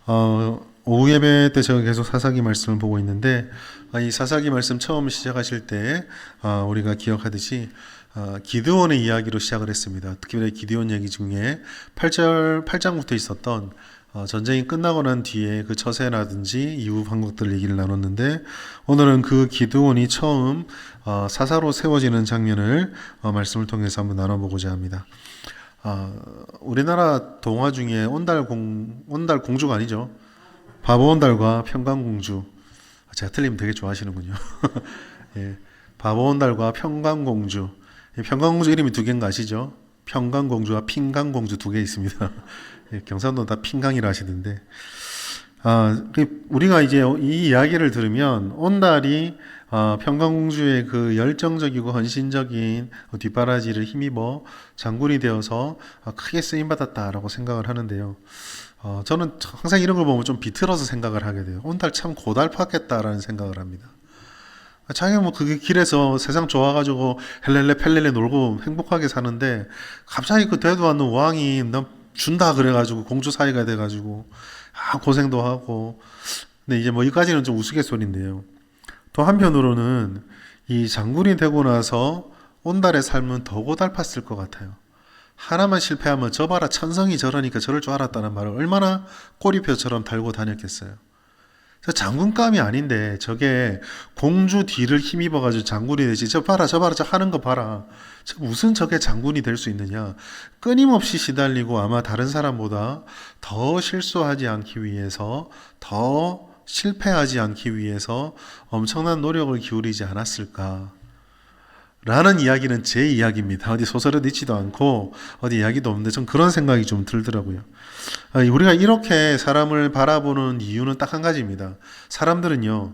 오후 예배 때 제가 계속 사사기 말씀을 보고 있는데, 이 사사기 말씀 처음 시작하실 때 우리가 기억하듯이 기드온의 이야기로 시작을 했습니다. 특히 기드온 얘기 중에 8장부터 있었던 전쟁이 끝나고 난 뒤에 그 처세라든지 이후 방법들 얘기를 나눴는데, 오늘은 그 기드온이 처음 사사로 세워지는 장면을 말씀을 통해서 한번 나눠보고자 합니다. 우리나라 동화 중에 온달 공주가 아니죠. 바보온달과 평강공주. 제가 틀리면 되게 좋아하시는군요. 예, 바보온달과 평강공주. 평강공주 이름이 두 개인 거 아시죠? 평강공주와 핑강공주 두 개 있습니다. 예, 경상도 다 핑강이라 하시던데. 우리가 이제 이 이야기를 들으면 온달이 평강공주의 그 열정적이고 헌신적인 뒷바라지를 힘입어 장군이 되어서 크게 쓰임받았다라고 생각을 하는데요. 저는 항상 이런 걸 보면 좀 비틀어서 생각을 하게 돼요. 온달 참 고달팠겠다라는 생각을 합니다. 자기가 뭐 그게 길에서 세상 좋아가지고 헬렐레 펠렐레 놀고 행복하게 사는데, 갑자기 그 되도 않는 왕이 너 준다 그래가지고 공주 사이가 돼가지고 고생도 하고. 근데 이제 뭐 이까지는 좀 우스갯소리인데요. 또 한편으로는 이 장군이 되고 나서 온달의 삶은 더 고달팠을 것 같아요. 하나만 실패하면 저 봐라 천성이 저러니까 저럴 줄 알았다는 말을 얼마나 꼬리표처럼 달고 다녔겠어요. 저 장군감이 아닌데 저게 공주 뒤를 힘입어가지고 장군이 되지. 저 봐라 저 봐라 저 하는 거 봐라. 저 무슨 저게 장군이 될 수 있느냐. 끊임없이 시달리고 아마 다른 사람보다 더 실수하지 않기 위해서, 더 실패하지 않기 위해서 엄청난 노력을 기울이지 않았을까 라는 이야기는 제 이야기입니다. 어디 소설에 있지도 않고 어디 이야기도 없는데 전 그런 생각이 좀 들더라고요. 우리가 이렇게 사람을 바라보는 이유는 딱 한 가지입니다. 사람들은요,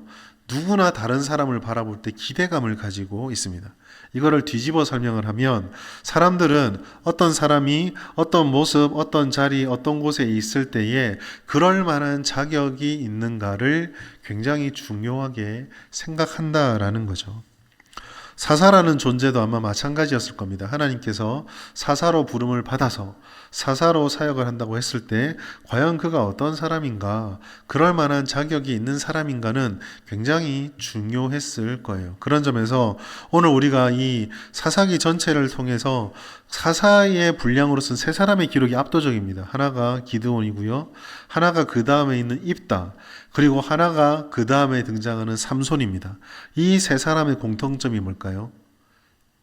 누구나 다른 사람을 바라볼 때 기대감을 가지고 있습니다. 이거를 뒤집어 설명을 하면, 사람들은 어떤 사람이 어떤 모습, 어떤 자리, 어떤 곳에 있을 때에 그럴 만한 자격이 있는가를 굉장히 중요하게 생각한다라는 거죠. 사사라는 존재도 아마 마찬가지였을 겁니다. 하나님께서 사사로 부름을 받아서 사사로 사역을 한다고 했을 때 과연 그가 어떤 사람인가, 그럴 만한 자격이 있는 사람인가는 굉장히 중요했을 거예요. 그런 점에서 오늘 우리가 이 사사기 전체를 통해서 사사의 분량으로서는 세 사람의 기록이 압도적입니다. 하나가 기드온이고요, 하나가 그 다음에 있는 입다, 그리고 하나가 그 다음에 등장하는 삼손입니다. 이 세 사람의 공통점이 뭘까요?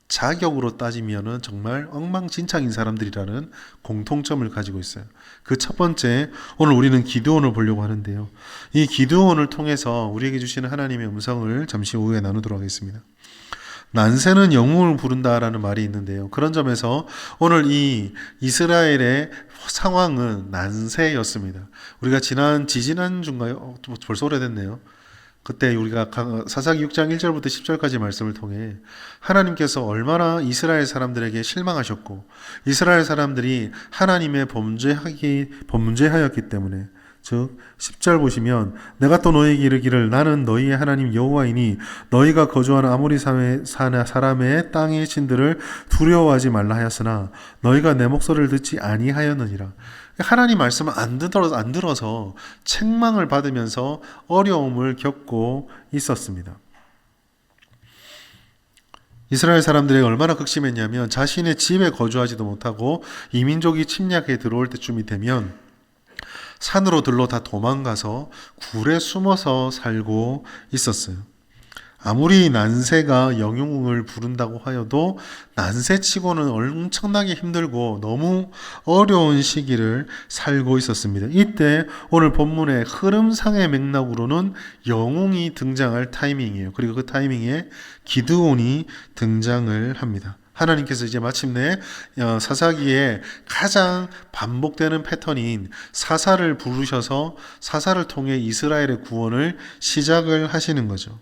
자격으로 따지면은 정말 엉망진창인 사람들이라는 공통점을 가지고 있어요. 그 첫 번째, 오늘 우리는 기드온을 보려고 하는데요. 이 기드온을 통해서 우리에게 주시는 하나님의 음성을 잠시 후에 나누도록 하겠습니다. 난세는 영웅을 부른다라는 말이 있는데요. 그런 점에서 오늘 이 이스라엘의 상황은 난세였습니다. 우리가 지지난주인가요? 벌써 오래됐네요. 그때 우리가 사사기 6장 1절부터 10절까지 말씀을 통해 하나님께서 얼마나 이스라엘 사람들에게 실망하셨고, 이스라엘 사람들이 하나님의 범죄하였기 때문에, 즉 10절 보시면, 내가 또 너희에게 이르기를 나는 너희의 하나님 여호와이니 너희가 거주하는 아모리 사람의 땅의 신들을 두려워하지 말라 하였으나 너희가 내 목소리를 듣지 아니하였느니라. 하나님 말씀을 안 들어서 책망을 받으면서 어려움을 겪고 있었습니다. 이스라엘 사람들이 얼마나 극심했냐면, 자신의 집에 거주하지도 못하고 이민족이 침략해 들어올 때쯤이 되면 산으로 들러 다 도망가서 굴에 숨어서 살고 있었어요. 아무리 난세가 영웅을 부른다고 하여도 난세치고는 엄청나게 힘들고 너무 어려운 시기를 살고 있었습니다. 이때 오늘 본문의 흐름상의 맥락으로는 영웅이 등장할 타이밍이에요. 그리고 그 타이밍에 기드온이 등장을 합니다. 하나님께서 이제 마침내 사사기에 가장 반복되는 패턴인 사사를 부르셔서 사사를 통해 이스라엘의 구원을 시작을 하시는 거죠.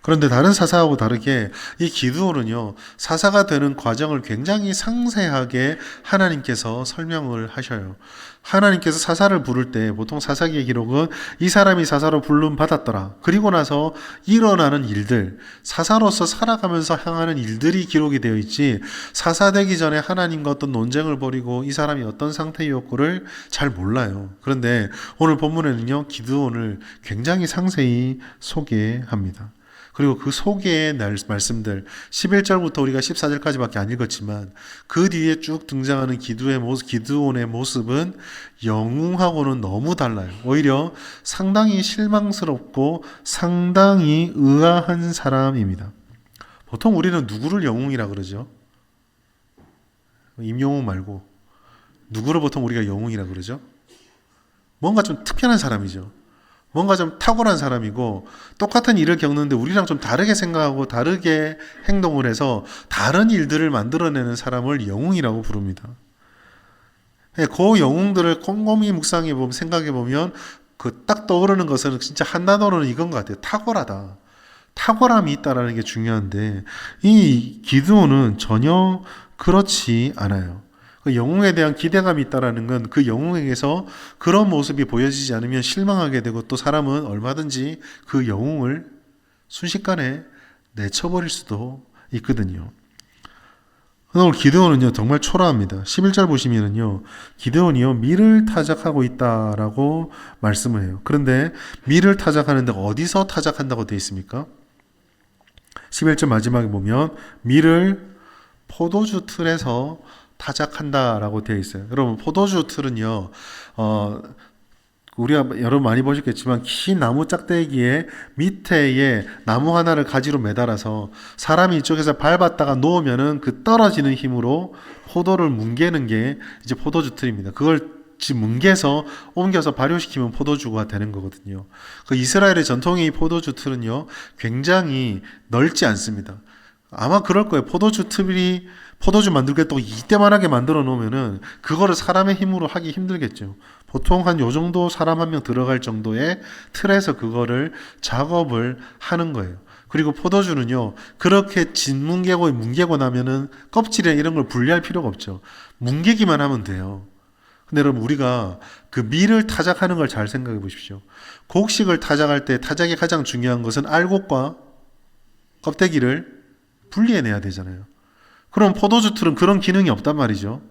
그런데 다른 사사하고 다르게 이 기드온은요, 사사가 되는 과정을 굉장히 상세하게 하나님께서 설명을 하셔요. 하나님께서 사사를 부를 때 보통 사사기의 기록은 이 사람이 사사로 부름 받았더라. 그리고 나서 일어나는 일들, 사사로서 살아가면서 향하는 일들이 기록이 되어 있지, 사사 되기 전에 하나님과 어떤 논쟁을 벌이고 이 사람이 어떤 상태였고를 잘 몰라요. 그런데 오늘 본문에는요, 기드온을 굉장히 상세히 소개합니다. 그리고 그 소개의 말씀들 11절부터 우리가 14절까지밖에 안 읽었지만 그 뒤에 쭉 등장하는 기드온의 모습은 영웅하고는 너무 달라요. 오히려 상당히 실망스럽고 상당히 의아한 사람입니다. 보통 우리는 누구를 영웅이라 그러죠? 임영웅 말고 누구를 보통 우리가 영웅이라 그러죠? 뭔가 좀 특별한 사람이죠. 뭔가 좀 탁월한 사람이고 똑같은 일을 겪는데 우리랑 좀 다르게 생각하고 다르게 행동을 해서 다른 일들을 만들어내는 사람을 영웅이라고 부릅니다. 그 영웅들을 꼼꼼히 묵상해 보면 생각해 보면 그 딱 떠오르는 것은 진짜 한 단어로는 이건 것 같아요. 탁월하다. 탁월함이 있다라는 게 중요한데 이 기드온은 전혀 그렇지 않아요. 그 영웅에 대한 기대감이 있다라는 건 그 영웅에게서 그런 모습이 보여지지 않으면 실망하게 되고 또 사람은 얼마든지 그 영웅을 순식간에 내쳐버릴 수도 있거든요. 오늘 기드온은요 정말 초라합니다. 11절 보시면은요 기드온이요 밀을 타작하고 있다라고 말씀을 해요. 그런데 밀을 타작하는데 어디서 타작한다고 되어 있습니까? 11절 마지막에 보면 밀을 포도주 틀에서 타작한다라고 되어 있어요. 여러분 포도주 틀은요 우리가 여러분 많이 보셨겠지만 긴 나무 짝대기에 밑에에 나무 하나를 가지로 매달아서 사람이 이쪽에서 밟았다가 놓으면은 그 떨어지는 힘으로 포도를 뭉개는 게 이제 포도주 틀입니다. 그걸 뭉개서 옮겨서 발효시키면 포도주가 되는 거거든요. 그 이스라엘의 전통의 포도주 틀은요 굉장히 넓지 않습니다. 아마 그럴 거예요. 포도주 만들겠다고 이때만하게 만들어 놓으면은 그거를 사람의 힘으로 하기 힘들겠죠. 보통 한 요 정도 사람 한 명 들어갈 정도의 틀에서 그거를 작업을 하는 거예요. 그리고 포도주는요, 그렇게 뭉개고 나면은 껍질에 이런 걸 분리할 필요가 없죠. 뭉개기만 하면 돼요. 근데 여러분, 우리가 그 밀을 타작하는 걸 잘 생각해 보십시오. 곡식을 타작할 때 타작의 가장 중요한 것은 알곡과 껍데기를 분리해내야 되잖아요. 그럼 포도주 틀은 그런 기능이 없단 말이죠.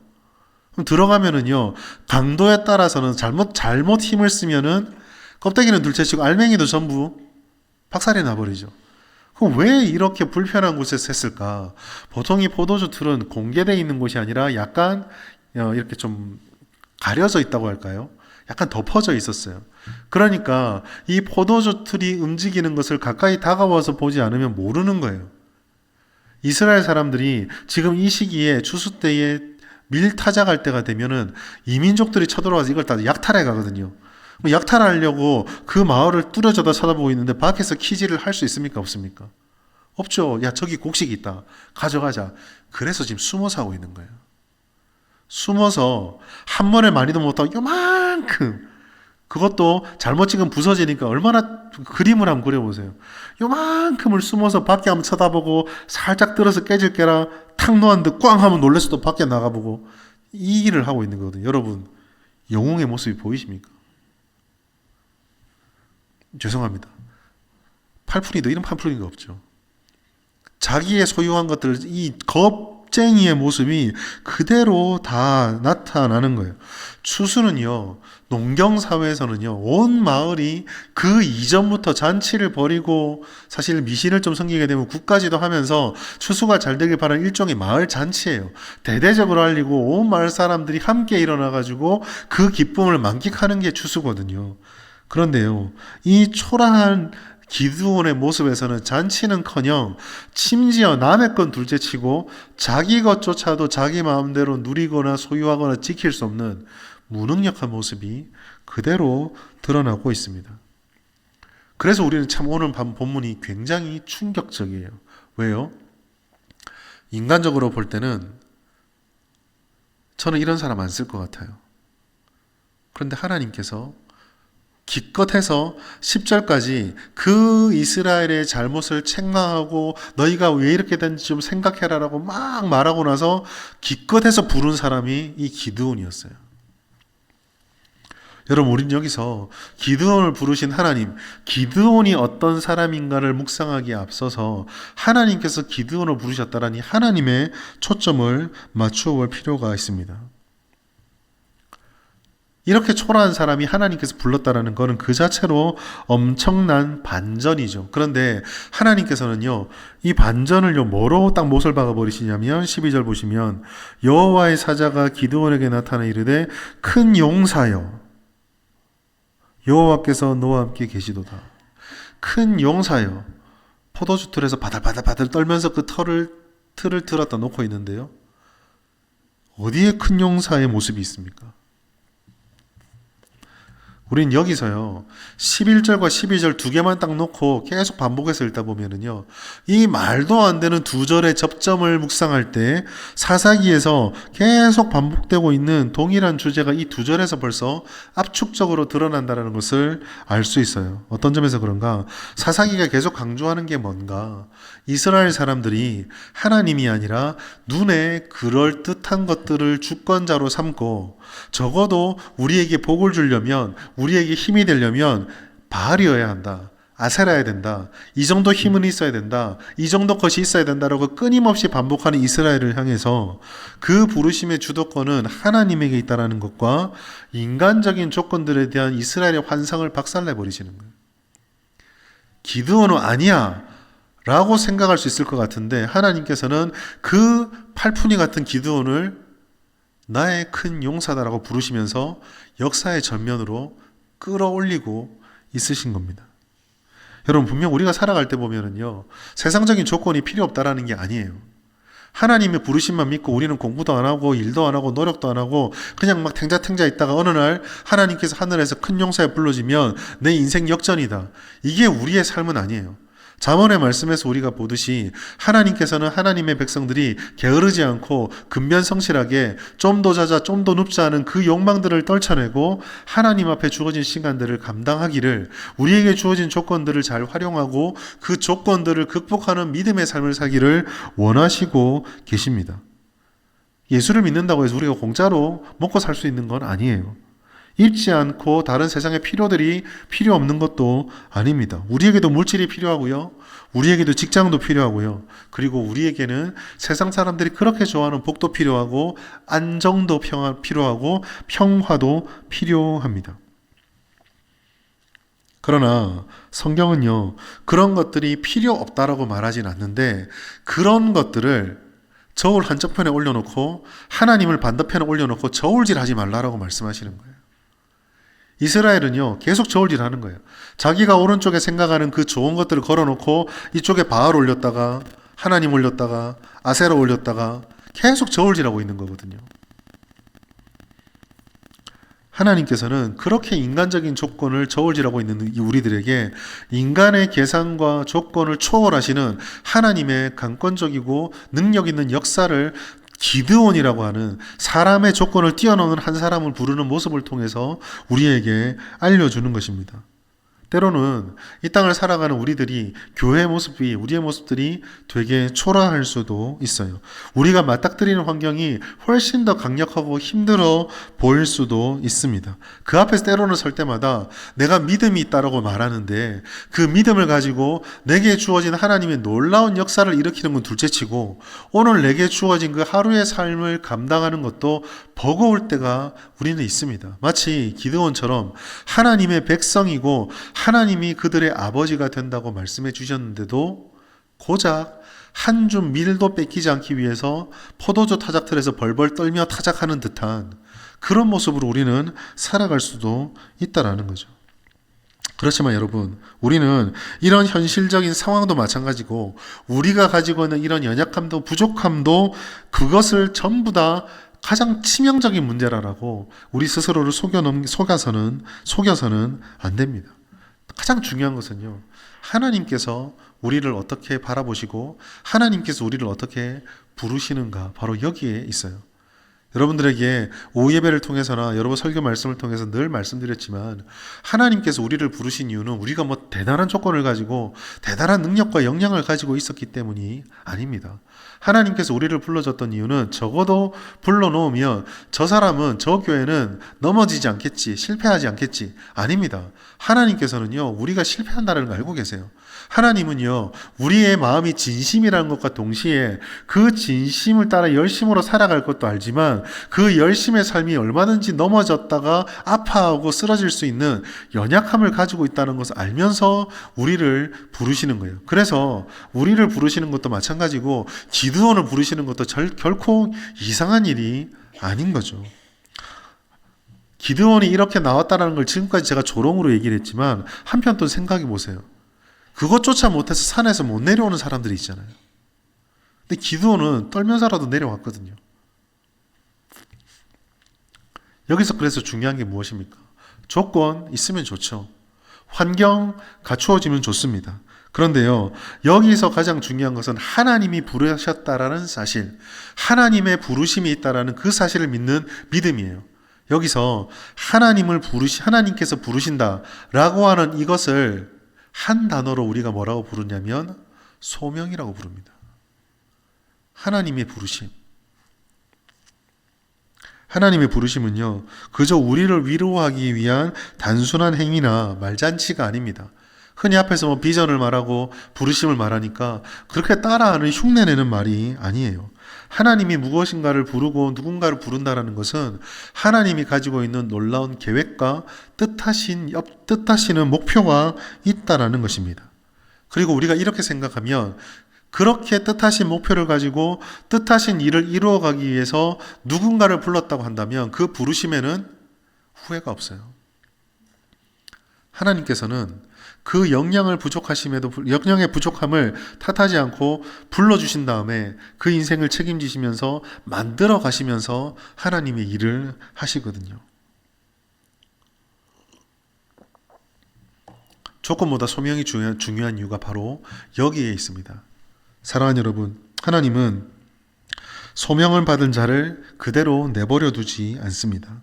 그럼 들어가면은요, 강도에 따라서는 잘못 힘을 쓰면은 껍데기는 둘째치고 알맹이도 전부 박살이 나버리죠. 그럼 왜 이렇게 불편한 곳에서 했을까? 보통 이 포도주 틀은 공개되어 있는 곳이 아니라 약간 이렇게 좀 가려져 있다고 할까요? 약간 덮어져 있었어요. 그러니까 이 포도주 틀이 움직이는 것을 가까이 다가와서 보지 않으면 모르는 거예요. 이스라엘 사람들이 지금 이 시기에 추수 때에 밀 타작할 때가 되면은 이민족들이 쳐들어와서 이걸 다 약탈해 가거든요. 약탈하려고 그 마을을 뚫어져다 쳐다보고 있는데 밖에서 키질을 할 수 있습니까? 없습니까? 없죠. 야, 저기 곡식이 있다. 가져가자. 그래서 지금 숨어서 하고 있는 거예요. 숨어서 한 번에 많이도 못하고 요만큼, 그것도 잘못 찍으면 부서지니까 얼마나 그림을 한번 그려보세요. 요만큼을 숨어서 밖에 한번 쳐다보고 살짝 들어서 깨질 게라 탁 놓았는데 꽝 하면 놀라서 또 밖에 나가보고 이 일을 하고 있는 거거든요. 여러분, 영웅의 모습이 보이십니까? 죄송합니다. 팔풀이도 이런 팔풀이가 없죠. 자기의 소유한 것들, 이 겁쟁이의 모습이 그대로 다 나타나는 거예요. 추수는요, 농경사회에서는요, 온 마을이 그 이전부터 잔치를 벌이고, 사실 미신을 좀 섬기게 되면 국까지도 하면서 추수가 잘 되길 바라는 일종의 마을 잔치예요. 대대적으로 알리고 온 마을 사람들이 함께 일어나가지고 그 기쁨을 만끽하는 게 추수거든요. 그런데요, 이 초라한 기드온의 모습에서는 잔치는커녕 심지어 남의 건 둘째치고 자기 것조차도 자기 마음대로 누리거나 소유하거나 지킬 수 없는 무능력한 모습이 그대로 드러나고 있습니다. 그래서 우리는 참 오늘 본문이 굉장히 충격적이에요. 왜요? 인간적으로 볼 때는 저는 이런 사람 안 쓸 것 같아요. 그런데 하나님께서 기껏해서 10절까지 그 이스라엘의 잘못을 책망하고 너희가 왜 이렇게 된지 좀 생각해라라고 막 말하고 나서 기껏해서 부른 사람이 이 기드온이었어요. 여러분, 우린 여기서 기드온을 부르신 하나님, 기드온이 어떤 사람인가를 묵상하기에 앞서서 하나님께서 기드온을 부르셨다라니 하나님의 초점을 맞추어 볼 필요가 있습니다. 이렇게 초라한 사람이 하나님께서 불렀다라는 것은 그 자체로 엄청난 반전이죠. 그런데 하나님께서는요, 이 반전을요, 뭐로 딱 못을 박아버리시냐면 12절 보시면 여호와의 사자가 기드온에게 나타나 이르되 큰 용사여 여호와께서 너와 함께 계시도다. 큰 용사여. 포도주 틀에서 바들바들 떨면서 그 틀을 들었다 놓고 있는데요. 어디에 큰 용사의 모습이 있습니까? 우린 여기서요, 11절과 12절 두 개만 딱 놓고 계속 반복해서 읽다 보면은요, 이 말도 안 되는 두 절의 접점을 묵상할 때 사사기에서 계속 반복되고 있는 동일한 주제가 이 두 절에서 벌써 압축적으로 드러난다는 것을 알 수 있어요. 어떤 점에서 그런가? 사사기가 계속 강조하는 게 뭔가? 이스라엘 사람들이 하나님이 아니라 눈에 그럴듯한 것들을 주권자로 삼고 적어도 우리에게 복을 주려면, 우리에게 힘이 되려면 바알이어야 한다. 아세라야 된다. 이 정도 힘은 있어야 된다. 이 정도 것이 있어야 된다라고 끊임없이 반복하는 이스라엘을 향해서 그 부르심의 주도권은 하나님에게 있다는 것과 인간적인 조건들에 대한 이스라엘의 환상을 박살내버리시는 거예요. 기드온은 아니야 라고 생각할 수 있을 것 같은데 하나님께서는 그 팔푼이 같은 기드온을 나의 큰 용사다라고 부르시면서 역사의 전면으로 끌어올리고 있으신 겁니다. 여러분, 분명 우리가 살아갈 때 보면은요, 세상적인 조건이 필요 없다라는 게 아니에요. 하나님의 부르심만 믿고 우리는 공부도 안 하고 일도 안 하고 노력도 안 하고 그냥 막 탱자탱자 있다가 어느 날 하나님께서 하늘에서 큰 용사에 불러지면 내 인생 역전이다. 이게 우리의 삶은 아니에요. 잠언의 말씀에서 우리가 보듯이 하나님께서는 하나님의 백성들이 게으르지 않고 근면성실하게 좀 더 자자 좀 더 눕자 하는 그 욕망들을 떨쳐내고 하나님 앞에 주어진 시간들을 감당하기를, 우리에게 주어진 조건들을 잘 활용하고 그 조건들을 극복하는 믿음의 삶을 살기를 원하시고 계십니다. 예수를 믿는다고 해서 우리가 공짜로 먹고 살 수 있는 건 아니에요. 입지 않고 다른 세상의 필요들이 필요 없는 것도 아닙니다. 우리에게도 물질이 필요하고요. 우리에게도 직장도 필요하고요. 그리고 우리에게는 세상 사람들이 그렇게 좋아하는 복도 필요하고 안정도 필요하고 평화도 필요합니다. 그러나 성경은요, 그런 것들이 필요 없다라고 말하진 않는데 그런 것들을 저울 한쪽편에 올려놓고 하나님을 반대편에 올려놓고 저울질하지 말라라고 말씀하시는 거예요. 이스라엘은요, 계속 저울질 하는 거예요. 자기가 오른쪽에 생각하는 그 좋은 것들을 걸어놓고 이쪽에 바알 올렸다가 하나님 올렸다가 아세라 올렸다가 계속 저울질하고 있는 거거든요. 하나님께서는 그렇게 인간적인 조건을 저울질하고 있는 우리들에게 인간의 계산과 조건을 초월하시는 하나님의 강권적이고 능력 있는 역사를 기드온이라고 하는 사람의 조건을 뛰어넘는 한 사람을 부르는 모습을 통해서 우리에게 알려주는 것입니다. 때로는 이 땅을 살아가는 우리의 모습들이 되게 초라할 수도 있어요. 우리가 맞닥뜨리는 환경이 훨씬 더 강력하고 힘들어 보일 수도 있습니다. 그 앞에서 때로는 설 때마다 내가 믿음이 있다라고 말하는데 그 믿음을 가지고 내게 주어진 하나님의 놀라운 역사를 일으키는 건 둘째치고 오늘 내게 주어진 그 하루의 삶을 감당하는 것도 버거울 때가 우리는 있습니다. 마치 기드온처럼 하나님의 백성이고 하나님이 그들의 아버지가 된다고 말씀해 주셨는데도 고작 한 줌 밀도 뺏기지 않기 위해서 포도주 타작틀에서 벌벌 떨며 타작하는 듯한 그런 모습으로 우리는 살아갈 수도 있다라는 거죠. 그렇지만 여러분, 우리는 이런 현실적인 상황도 마찬가지고 우리가 가지고 있는 이런 연약함도 부족함도 그것을 전부 다 가장 치명적인 문제라고 우리 스스로를 속여서는 안 됩니다. 가장 중요한 것은요, 하나님께서 우리를 어떻게 바라보시고 하나님께서 우리를 어떻게 부르시는가, 바로 여기에 있어요. 여러분들에게 오후 예배를 통해서나 여러분 설교 말씀을 통해서 늘 말씀드렸지만 하나님께서 우리를 부르신 이유는 우리가 뭐 대단한 조건을 가지고 대단한 능력과 역량을 가지고 있었기 때문이 아닙니다. 하나님께서 우리를 불러줬던 이유는 적어도 불러놓으면 저 사람은 저 교회는 넘어지지 않겠지, 실패하지 않겠지. 아닙니다. 하나님께서는요, 우리가 실패한다는 걸 알고 계세요. 하나님은요, 우리의 마음이 진심이라는 것과 동시에 그 진심을 따라 열심으로 살아갈 것도 알지만 그 열심의 삶이 얼마든지 넘어졌다가 아파하고 쓰러질 수 있는 연약함을 가지고 있다는 것을 알면서 우리를 부르시는 거예요. 그래서 우리를 부르시는 것도 마찬가지고 기드온을 부르시는 것도 결코 이상한 일이 아닌 거죠. 기드온이 이렇게 나왔다는 걸 지금까지 제가 조롱으로 얘기를 했지만 한편 또 생각해 보세요. 그것조차 못해서 산에서 못 내려오는 사람들이 있잖아요. 근데 기드온은 떨면서라도 내려왔거든요. 여기서 그래서 중요한 게 무엇입니까? 조건 있으면 좋죠. 환경 갖추어지면 좋습니다. 그런데요, 여기서 가장 중요한 것은 하나님이 부르셨다라는 사실, 하나님의 부르심이 있다라는 그 사실을 믿는 믿음이에요. 여기서 하나님께서 부르신다라고 하는 이것을 한 단어로 우리가 뭐라고 부르냐면 소명이라고 부릅니다. 하나님의 부르심. 하나님의 부르심은요, 그저 우리를 위로하기 위한 단순한 행위나 말잔치가 아닙니다. 흔히 앞에서 뭐 비전을 말하고 부르심을 말하니까 그렇게 따라하는 흉내내는 말이 아니에요. 하나님이 무엇인가를 부르고 누군가를 부른다는 것은 하나님이 가지고 있는 놀라운 계획과 뜻하시는 목표가 있다라는 것입니다. 그리고 우리가 이렇게 생각하면 그렇게 뜻하신 목표를 가지고 뜻하신 일을 이루어가기 위해서 누군가를 불렀다고 한다면 그 부르심에는 후회가 없어요. 하나님께서는 그 역량의 부족함을 탓하지 않고 불러주신 다음에 그 인생을 책임지시면서 만들어 가시면서 하나님의 일을 하시거든요. 조건보다 소명이 중요한 이유가 바로 여기에 있습니다. 사랑하는 여러분, 하나님은 소명을 받은 자를 그대로 내버려 두지 않습니다.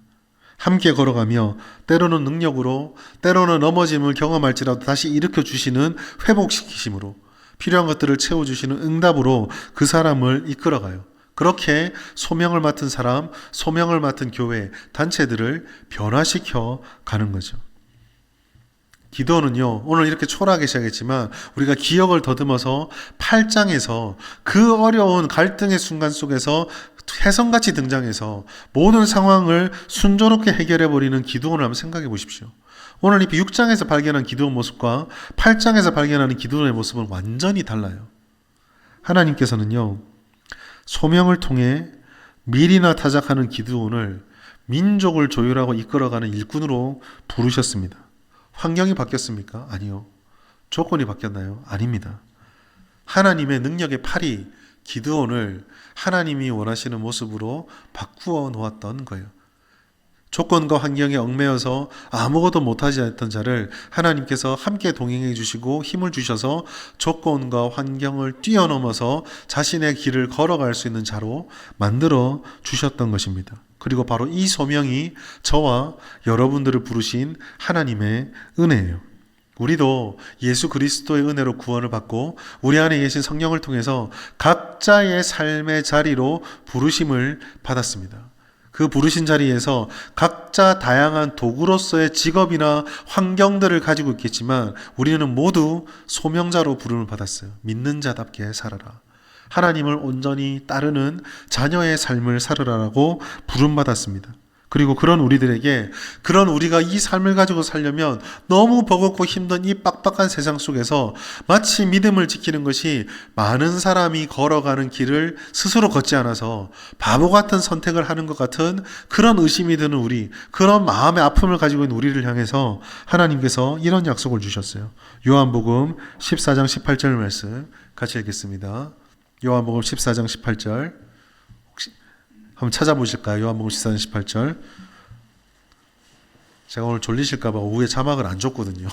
함께 걸어가며 때로는 능력으로, 때로는 넘어짐을 경험할지라도 다시 일으켜 주시는 회복시키심으로, 필요한 것들을 채워주시는 응답으로 그 사람을 이끌어가요. 그렇게 소명을 맡은 사람, 소명을 맡은 교회, 단체들을 변화시켜 가는 거죠. 기도는요, 오늘 이렇게 초라하게 시작했지만 우리가 기억을 더듬어서 8장에서 그 어려운 갈등의 순간 속에서 혜성같이 등장해서 모든 상황을 순조롭게 해결해버리는 기도원을 한번 생각해 보십시오. 오늘 이 6장에서 발견한 기도원 모습과 8장에서 발견하는 기도원의 모습은 완전히 달라요. 하나님께서는요, 소명을 통해 밀이나 타작하는 기도원을 민족을 조율하고 이끌어가는 일꾼으로 부르셨습니다. 환경이 바뀌었습니까? 아니요. 조건이 바뀌었나요? 아닙니다. 하나님의 능력의 팔이 기드온을 하나님이 원하시는 모습으로 바꾸어 놓았던 거예요. 조건과 환경에 얽매여서 아무것도 못하지 않던 자를 하나님께서 함께 동행해 주시고 힘을 주셔서 조건과 환경을 뛰어넘어서 자신의 길을 걸어갈 수 있는 자로 만들어 주셨던 것입니다. 그리고 바로 이 소명이 저와 여러분들을 부르신 하나님의 은혜예요. 우리도 예수 그리스도의 은혜로 구원을 받고 우리 안에 계신 성령을 통해서 각자의 삶의 자리로 부르심을 받았습니다. 그 부르신 자리에서 각자 다양한 도구로서의 직업이나 환경들을 가지고 있겠지만 우리는 모두 소명자로 부름을 받았어요. 믿는 자답게 살아라. 하나님을 온전히 따르는 자녀의 삶을 살으라라고 부름받았습니다. 그리고 그런 우리가 이 삶을 가지고 살려면 너무 버겁고 힘든 이 빡빡한 세상 속에서 마치 믿음을 지키는 것이 많은 사람이 걸어가는 길을 스스로 걷지 않아서 바보 같은 선택을 하는 것 같은 그런 의심이 드는 그런 마음의 아픔을 가지고 있는 우리를 향해서 하나님께서 이런 약속을 주셨어요. 요한복음 14장 18절 말씀 같이 읽겠습니다. 요한복음 14장 18절 한번 찾아보실까요? 요한복음 14장 18절. 제가 오늘 졸리실까봐 오후에 자막을 안 줬거든요.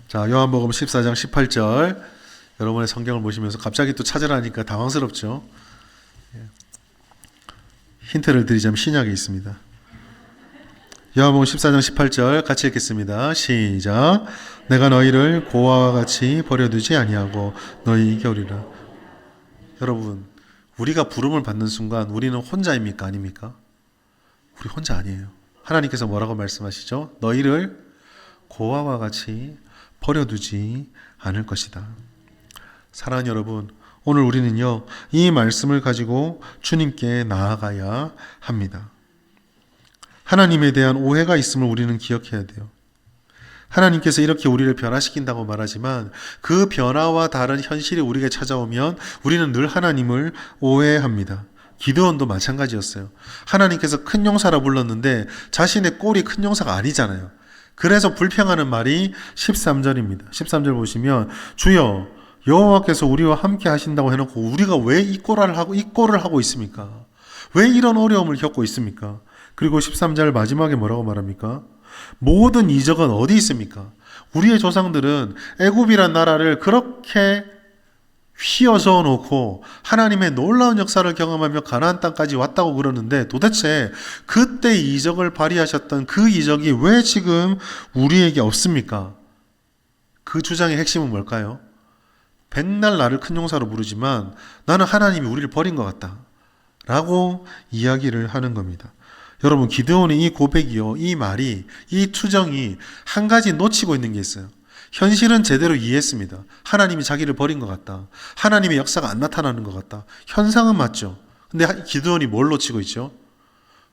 자, 요한복음 14장 18절 여러분의 성경을 보시면서 갑자기 또 찾으라니까 당황스럽죠. 힌트를 드리자면 신약에 있습니다. 요한복음 14장 18절 같이 읽겠습니다. 시작. 내가 너희를 고아와 같이 버려두지 아니하고 너희에게 오리라. 여러분, 우리가 부름을 받는 순간 우리는 혼자입니까? 아닙니까? 우리 혼자 아니에요. 하나님께서 뭐라고 말씀하시죠? 너희를 고아와 같이 버려두지 않을 것이다. 사랑하는 여러분, 오늘 우리는요, 이 말씀을 가지고 주님께 나아가야 합니다. 하나님에 대한 오해가 있음을 우리는 기억해야 돼요. 하나님께서 이렇게 우리를 변화시킨다고 말하지만 그 변화와 다른 현실이 우리에게 찾아오면 우리는 늘 하나님을 오해합니다. 기드온도 마찬가지였어요. 하나님께서 큰 용사라 불렀는데 자신의 꼴이 큰 용사가 아니잖아요. 그래서 불평하는 말이 13절입니다. 13절 보시면 주여 여호와께서 우리와 함께 하신다고 해놓고 우리가 왜 이 꼴을 하고 있습니까? 왜 이런 어려움을 겪고 있습니까? 그리고 13절 마지막에 뭐라고 말합니까? 모든 이적은 어디 있습니까? 우리의 조상들은 애굽이란 나라를 그렇게 휘어져 놓고 하나님의 놀라운 역사를 경험하며 가나안 땅까지 왔다고 그러는데 도대체 그때 이적을 발휘하셨던 그 이적이 왜 지금 우리에게 없습니까? 그 주장의 핵심은 뭘까요? 백날 나를 큰 용사로 부르지만 나는 하나님이 우리를 버린 것 같다 라고 이야기를 하는 겁니다. 여러분, 기드온의 이 고백이요, 이 말이, 이 투정이 한 가지 놓치고 있는 게 있어요. 현실은 제대로 이해했습니다. 하나님이 자기를 버린 것 같다. 하나님의 역사가 안 나타나는 것 같다. 현상은 맞죠. 근데 기드온이 뭘 놓치고 있죠?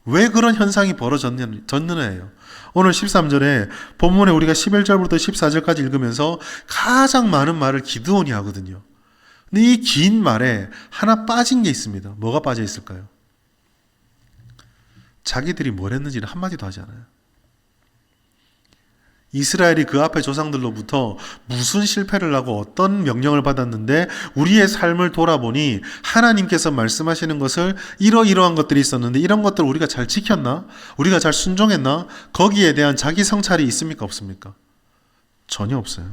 왜 그런 현상이 벌어졌느냐예요. 오늘 13절에 본문에 우리가 11절부터 14절까지 읽으면서 가장 많은 말을 기드온이 하거든요. 근데 이 긴 말에 하나 빠진 게 있습니다. 뭐가 빠져 있을까요? 자기들이 뭘 했는지는 한마디도 하지 않아요. 이스라엘이 그 앞에 조상들로부터 무슨 실패를 하고 어떤 명령을 받았는데 우리의 삶을 돌아보니 하나님께서 말씀하시는 것을 이러이러한 것들이 있었는데 이런 것들을 우리가 잘 지켰나? 우리가 잘 순종했나? 거기에 대한 자기 성찰이 있습니까? 없습니까? 전혀 없어요.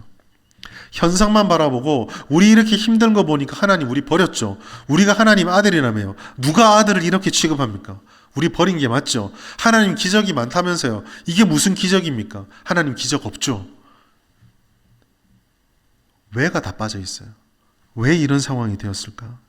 현상만 바라보고 우리 이렇게 힘든 거 보니까 하나님 우리 버렸죠. 우리가 하나님 아들이라며요. 누가 아들을 이렇게 취급합니까? 우리 버린 게 맞죠. 하나님 기적이 많다면서요. 이게 무슨 기적입니까? 하나님 기적 없죠. 왜가 다 빠져 있어요. 왜 이런 상황이 되었을까?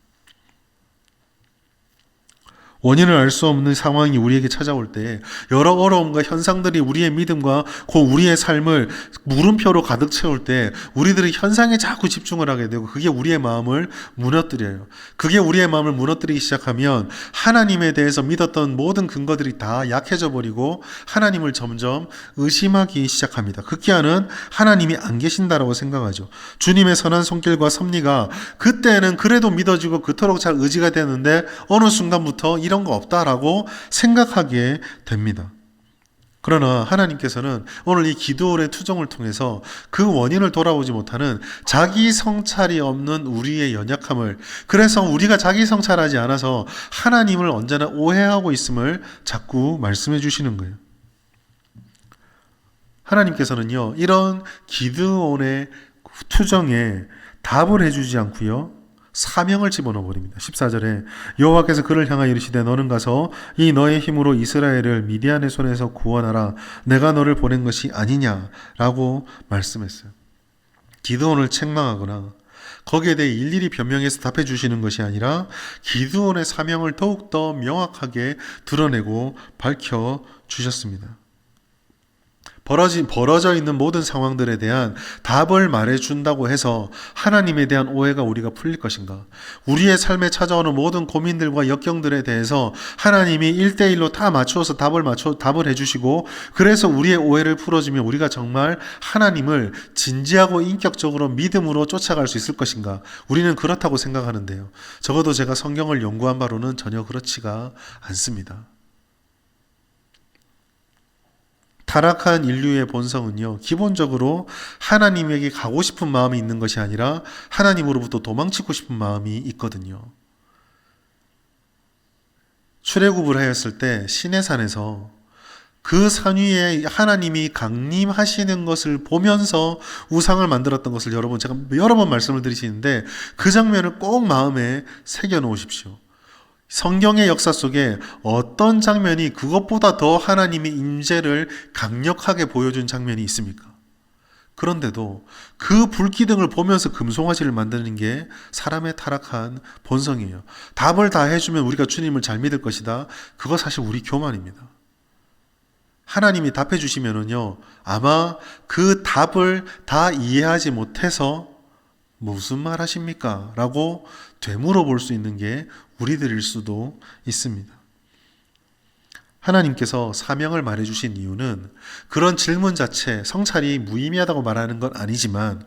원인을 알 수 없는 상황이 우리에게 찾아올 때 여러 어려움과 현상들이 우리의 믿음과 우리의 삶을 물음표로 가득 채울 때 우리들이 현상에 자꾸 집중을 하게 되고 그게 우리의 마음을 무너뜨려요. 그게 우리의 마음을 무너뜨리기 시작하면 하나님에 대해서 믿었던 모든 근거들이 다 약해져 버리고 하나님을 점점 의심하기 시작합니다. 극기야는 하나님이 안 계신다라고 생각하죠. 주님의 선한 손길과 섭리가 그때는 그래도 믿어지고 그토록 잘 의지가 되는데 어느 순간부터 이런 거 없다라고 생각하게 됩니다. 그러나 하나님께서는 오늘 이 기드온의 투정을 통해서 그 원인을 돌아보지 못하는 자기 성찰이 없는 우리의 연약함을, 그래서 우리가 자기 성찰하지 않아서 하나님을 언제나 오해하고 있음을 자꾸 말씀해 주시는 거예요. 하나님께서는요, 이런 기드온의 투정에 답을 해주지 않고요, 사명을 집어넣어 버립니다. 14절에 여호와께서 그를 향하여 이르시되 너는 가서 이 너의 힘으로 이스라엘을 미디안의 손에서 구원하라. 내가 너를 보낸 것이 아니냐라고 말씀했어요. 기드온을 책망하거나 거기에 대해 일일이 변명해서 답해 주시는 것이 아니라 기드온의 사명을 더욱더 명확하게 드러내고 밝혀 주셨습니다. 벌어져 있는 모든 상황들에 대한 답을 말해준다고 해서 하나님에 대한 오해가 우리가 풀릴 것인가? 우리의 삶에 찾아오는 모든 고민들과 역경들에 대해서 하나님이 1대1로 다 맞추어서 답을 해주시고 그래서 우리의 오해를 풀어주면 우리가 정말 하나님을 진지하고 인격적으로 믿음으로 쫓아갈 수 있을 것인가? 우리는 그렇다고 생각하는데요. 적어도 제가 성경을 연구한 바로는 전혀 그렇지가 않습니다. 타락한 인류의 본성은요, 기본적으로 하나님에게 가고 싶은 마음이 있는 것이 아니라 하나님으로부터 도망치고 싶은 마음이 있거든요. 출애굽을 하였을 때 시내산에서 그 산 위에 하나님이 강림하시는 것을 보면서 우상을 만들었던 것을 제가 여러 번 말씀을 드리시는데 그 장면을 꼭 마음에 새겨 놓으십시오. 성경의 역사 속에 어떤 장면이 그것보다 더 하나님의 임재를 강력하게 보여준 장면이 있습니까? 그런데도 그 불기둥을 보면서 금송아지를 만드는 게 사람의 타락한 본성이에요. 답을 다 해주면 우리가 주님을 잘 믿을 것이다. 그거 사실 우리 교만입니다. 하나님이 답해 주시면은요, 아마 그 답을 다 이해하지 못해서 무슨 말 하십니까? 라고 되물어 볼 수 있는 게 우리들일 수도 있습니다. 하나님께서 사명을 말해주신 이유는 그런 질문 자체, 성찰이 무의미하다고 말하는 건 아니지만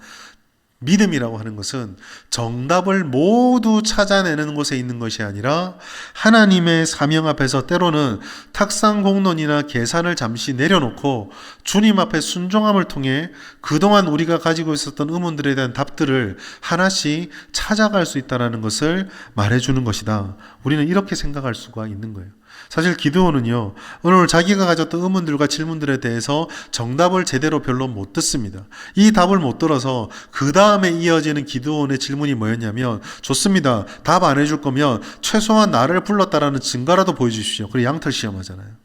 믿음이라고 하는 것은 정답을 모두 찾아내는 곳에 있는 것이 아니라 하나님의 사명 앞에서 때로는 탁상공론이나 계산을 잠시 내려놓고 주님 앞에 순종함을 통해 그동안 우리가 가지고 있었던 의문들에 대한 답들을 하나씩 찾아갈 수 있다는 것을 말해주는 것이다. 우리는 이렇게 생각할 수가 있는 거예요. 사실 기드온은요, 오늘 자기가 가졌던 의문들과 질문들에 대해서 정답을 제대로 별로 못 듣습니다. 이 답을 못 들어서 그 다음에 이어지는 기드온의 질문이 뭐였냐면, 좋습니다. 답 안 해줄 거면 최소한 나를 불렀다라는 증거라도 보여주십시오. 그리고 양털 시험하잖아요.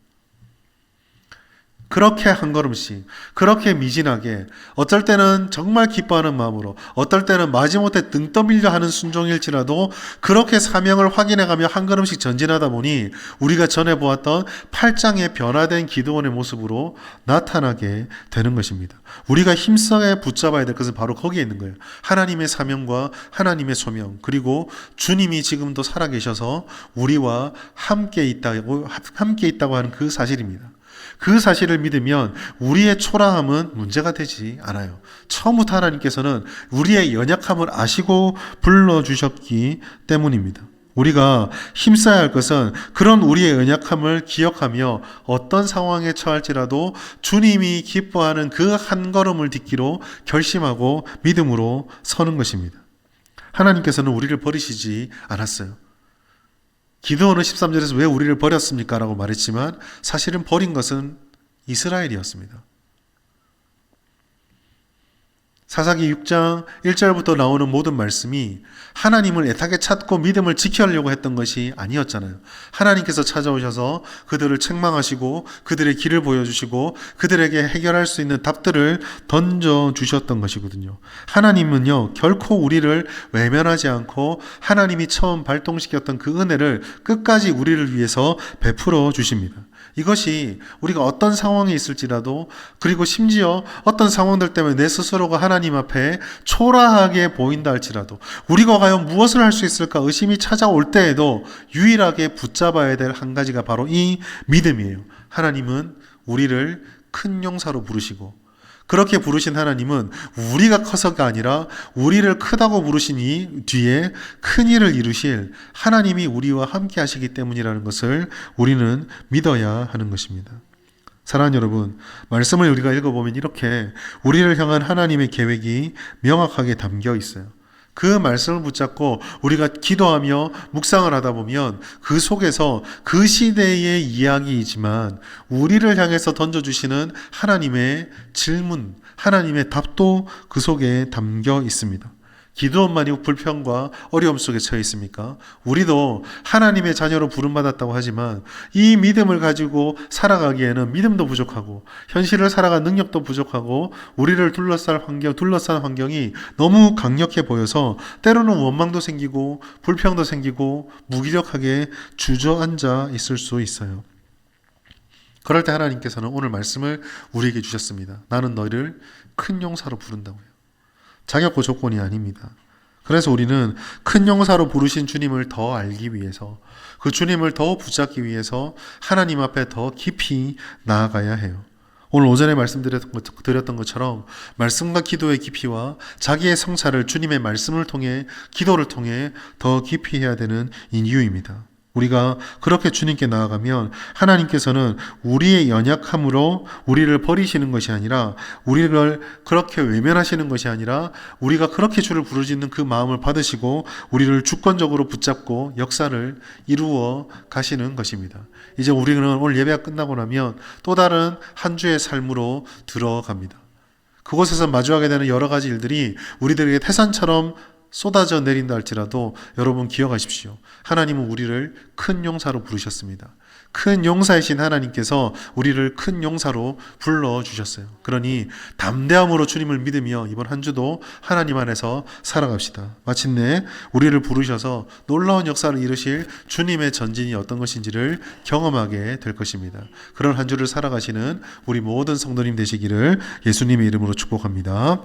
그렇게 한 걸음씩, 그렇게 미진하게, 어떨 때는 정말 기뻐하는 마음으로, 어떨 때는 마지못해 등 떠밀려 하는 순종일지라도 그렇게 사명을 확인해가며 한 걸음씩 전진하다 보니 우리가 전에 보았던 8장의 변화된 기드온의 모습으로 나타나게 되는 것입니다. 우리가 힘쓰게 붙잡아야 될 것은 바로 거기에 있는 거예요. 하나님의 사명과 하나님의 소명, 그리고 주님이 지금도 살아계셔서 우리와 함께 있다고 하는 그 사실입니다. 그 사실을 믿으면 우리의 초라함은 문제가 되지 않아요. 처음부터 하나님께서는 우리의 연약함을 아시고 불러주셨기 때문입니다. 우리가 힘써야 할 것은 그런 우리의 연약함을 기억하며 어떤 상황에 처할지라도 주님이 기뻐하는 그 한 걸음을 딛기로 결심하고 믿음으로 서는 것입니다. 하나님께서는 우리를 버리시지 않았어요. 기드온은 13절에서 왜 우리를 버렸습니까? 라고 말했지만 사실은 버린 것은 이스라엘이었습니다. 사사기 6장 1절부터 나오는 모든 말씀이 하나님을 애타게 찾고 믿음을 지키려고 했던 것이 아니었잖아요. 하나님께서 찾아오셔서 그들을 책망하시고 그들의 길을 보여주시고 그들에게 해결할 수 있는 답들을 던져주셨던 것이거든요. 하나님은요, 결코 우리를 외면하지 않고 하나님이 처음 발동시켰던 그 은혜를 끝까지 우리를 위해서 베풀어 주십니다. 이것이 우리가 어떤 상황에 있을지라도, 그리고 심지어 어떤 상황들 때문에 내 스스로가 하나님 앞에 초라하게 보인다 할지라도, 우리가 과연 무엇을 할 수 있을까 의심이 찾아올 때에도 유일하게 붙잡아야 될 한 가지가 바로 이 믿음이에요. 하나님은 우리를 큰 용사로 부르시고, 그렇게 부르신 하나님은 우리가 커서가 아니라 우리를 크다고 부르시니 뒤에 큰 일을 이루실 하나님이 우리와 함께 하시기 때문이라는 것을 우리는 믿어야 하는 것입니다. 사랑하는 여러분, 말씀을 우리가 읽어보면 이렇게 우리를 향한 하나님의 계획이 명확하게 담겨 있어요. 그 말씀을 붙잡고 우리가 기도하며 묵상을 하다 보면 그 속에서 그 시대의 이야기이지만 우리를 향해서 던져주시는 하나님의 질문, 하나님의 답도 그 속에 담겨 있습니다. 기드온만이 불평과 어려움 속에 처해 있습니까? 우리도 하나님의 자녀로 부름받았다고 하지만 이 믿음을 가지고 살아가기에는 믿음도 부족하고 현실을 살아갈 능력도 부족하고 우리를 둘러싼 환경이 너무 강력해 보여서 때로는 원망도 생기고 불평도 생기고 무기력하게 주저앉아 있을 수 있어요. 그럴 때 하나님께서는 오늘 말씀을 우리에게 주셨습니다. 나는 너희를 큰 용사로 부른다고요. 자격고 조건이 아닙니다. 그래서 우리는 큰 용사로 부르신 주님을 더 알기 위해서, 그 주님을 더 붙잡기 위해서 하나님 앞에 더 깊이 나아가야 해요. 오늘 오전에 말씀드렸던 것처럼 말씀과 기도의 깊이와 자기의 성찰을 주님의 말씀을 통해, 기도를 통해 더 깊이 해야 되는 이유입니다. 우리가 그렇게 주님께 나아가면 하나님께서는 우리의 연약함으로 우리를 버리시는 것이 아니라, 우리를 그렇게 외면하시는 것이 아니라, 우리가 그렇게 주를 부르짖는 그 마음을 받으시고 우리를 주권적으로 붙잡고 역사를 이루어 가시는 것입니다. 이제 우리는 오늘 예배가 끝나고 나면 또 다른 한 주의 삶으로 들어갑니다. 그곳에서 마주하게 되는 여러 가지 일들이 우리들에게 태산처럼 쏟아져 내린다 할지라도 여러분 기억하십시오. 하나님은 우리를 큰 용사로 부르셨습니다. 큰 용사이신 하나님께서 우리를 큰 용사로 불러주셨어요. 그러니 담대함으로 주님을 믿으며 이번 한 주도 하나님 안에서 살아갑시다. 마침내 우리를 부르셔서 놀라운 역사를 이루실 주님의 전진이 어떤 것인지를 경험하게 될 것입니다. 그런 한 주를 살아가시는 우리 모든 성도님 되시기를 예수님의 이름으로 축복합니다.